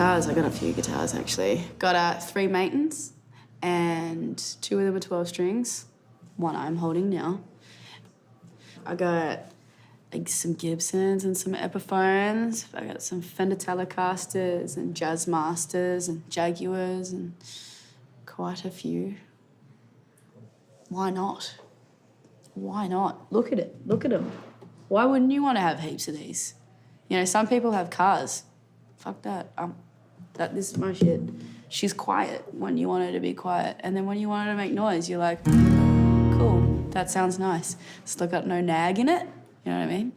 guitars. I got a few guitars, actually. Got 3 Matons, and 2 of them are 12 strings. One I'm holding now. I got like some Gibsons and some Epiphones. I got some Fender Telecasters and Jazz Masters and Jaguars and quite a few. Why not? Why not? Look at it. Look at them. Why wouldn't you want to have heaps of these? You know, some people have cars. Fuck that. This is my shit. She's quiet when you want her to be quiet. And then when you want her to make noise, you're like, cool, that sounds nice. Still got no nag in it. You know what I mean?